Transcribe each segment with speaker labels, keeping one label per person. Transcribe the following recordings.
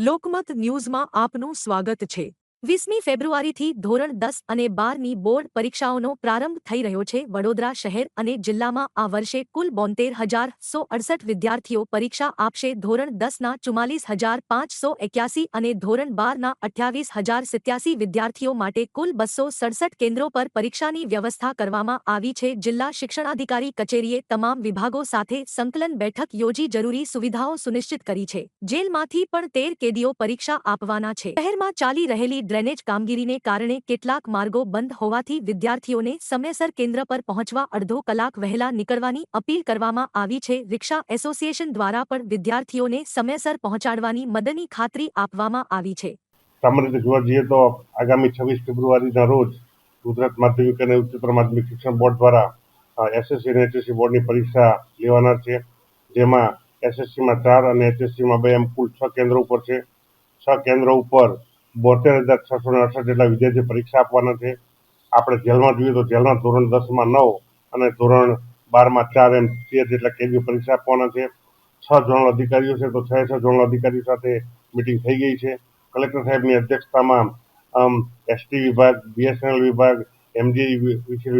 Speaker 1: લોકમત ન્યૂઝમાં આપનું સ્વાગત છે। 20મી ફેબ્રુઆરીથી ધોરણ 10 અને 12ની બોર્ડ પરીક્ષાઓનો પ્રારંભ થઈ રહ્યો છે। વડોદરા શહેર અને જિલ્લામાં આ વર્ષે કુલ 72,168 વિદ્યાર્થીઓ પરીક્ષા આપશે। ધોરણ 10ના 44,581 અને ધોરણ 12ના 28,087 વિદ્યાર્થીઓ માટે કુલ 267 કેન્દ્રો પર પરીક્ષાની વ્યવસ્થા કરવામાં આવી છે। જિલ્લા શિક્ષણાધિકારી કચેરીએ તમામ વિભાગો સાથે સંકલન બેઠક યોજી જરૂરી સુવિધાઓ સુનિશ્ચિત કરી છે। જેલમાંથી પણ 13 કેદીઓ પરીક્ષા આપવાના છે। શહેરમાં ચાલી રહેલી ડ્રેનેજ કામગીરીને કારણે કેટલાક માર્ગો બંધ હોવાથી વિદ્યાર્થીઓને સમયસર કેન્દ્ર પર પહોંચવા અડધો કલાક વહેલા નીકળવાની અપીલ કરવામાં આવી છે। રિક્ષા એસોસિએશન દ્વારા પણ વિદ્યાર્થીઓને સમયસર પહોંચાડવાની મદદની ખાતરી આપવામાં આવી છે।
Speaker 2: સામાન્ય રીતે જોવા જઈએ તો આગામી 26 ફેબ્રુઆરીના રોજ ગુજરાત માધ્યમિક અને ઉચ્ચતર માધ્યમિક શિક્ષણ બોર્ડ દ્વારા એસએસસી અને એચએસસી બોર્ડની પરીક્ષા લેવાના છે। જેમાં એસએસસીમાં 4 અને એચએસસીમાં 2 એમ કુલ 6 કેન્દ્રો ઉપર છે। 6 કેન્દ્રો ઉપર 72,668 જેટલા વિદ્યાર્થીઓ પરીક્ષા આપવાના છે। આપણે જેલમાં જોઈએ તો જેલમાં ધોરણ 10માં 9 અને ધોરણ 12માં 4 એમ 13 જેટલા કેદીઓ પરીક્ષા આપવાના છે। 6 ઝોનલ અધિકારીઓ છે તો 6 ઝોનલ અધિકારીઓ સાથે મિટિંગ થઈ ગઈ છે। કલેક્ટર સાહેબની અધ્યક્ષતામાં એસટી વિભાગ, બીએસએનએલ વિભાગ, એમજી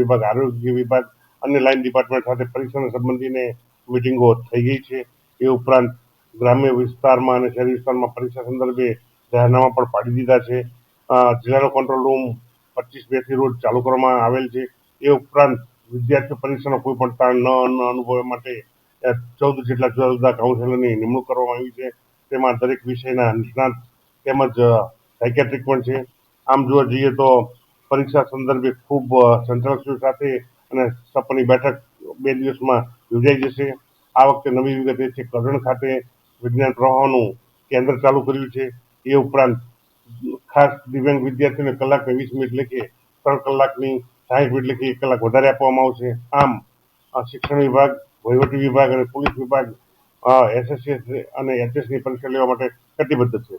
Speaker 2: વિભાગ, આરોગ્ય વિભાગ અને લાઇન ડિપાર્ટમેન્ટ સાથે પરીક્ષાને સંબંધીને મિટિંગો થઈ ગઈ છે। એ ઉપરાંત ગ્રામ્ય વિસ્તારમાં અને શહેરી વિસ્તારમાં પરીક્ષા સંદર્ભે જાહેરનામા પણ પાડી દીધા છે। જિલ્લાનો કંટ્રોલ રૂમ 25/2થી રોજ ચાલુ કરવામાં આવેલ છે। એ ઉપરાંત વિદ્યાર્થીઓ પરીક્ષાનો કોઈ પણ તાણ ન અનુભવવા માટે 14 જેટલા જુદા જુદા કાઉન્સેલરની નિમણૂક કરવામાં આવી છે। તેમાં દરેક વિષયના નિષ્ણાત તેમજ સાયકેટ્રિક પણ છે। આમ જોવા જઈએ તો પરીક્ષા સંદર્ભે ખૂબ સંચાલક સાથે અને સપની બેઠક 2 દિવસમાં યોજાઈ જશે। આ વખતે નવી વિગત એ છે કરજણ ખાતે વિજ્ઞાન પ્રવાહોનું કેન્દ્ર ચાલુ કર્યું છે। એ ઉપરાંત ખાસ દિવ્યાંગ વિદ્યાર્થીઓને કલાકને 20 મિનિટ લેખે 3 કલાકની 60 મિનિટ લેખે 1 કલાક વધારે આપવામાં આવશે। આમ શિક્ષણ વિભાગ, વહીવટી વિભાગ અને પોલીસ વિભાગ એસએસસી અને એચએસસી પરીક્ષા લેવા માટે કટિબદ્ધ છે।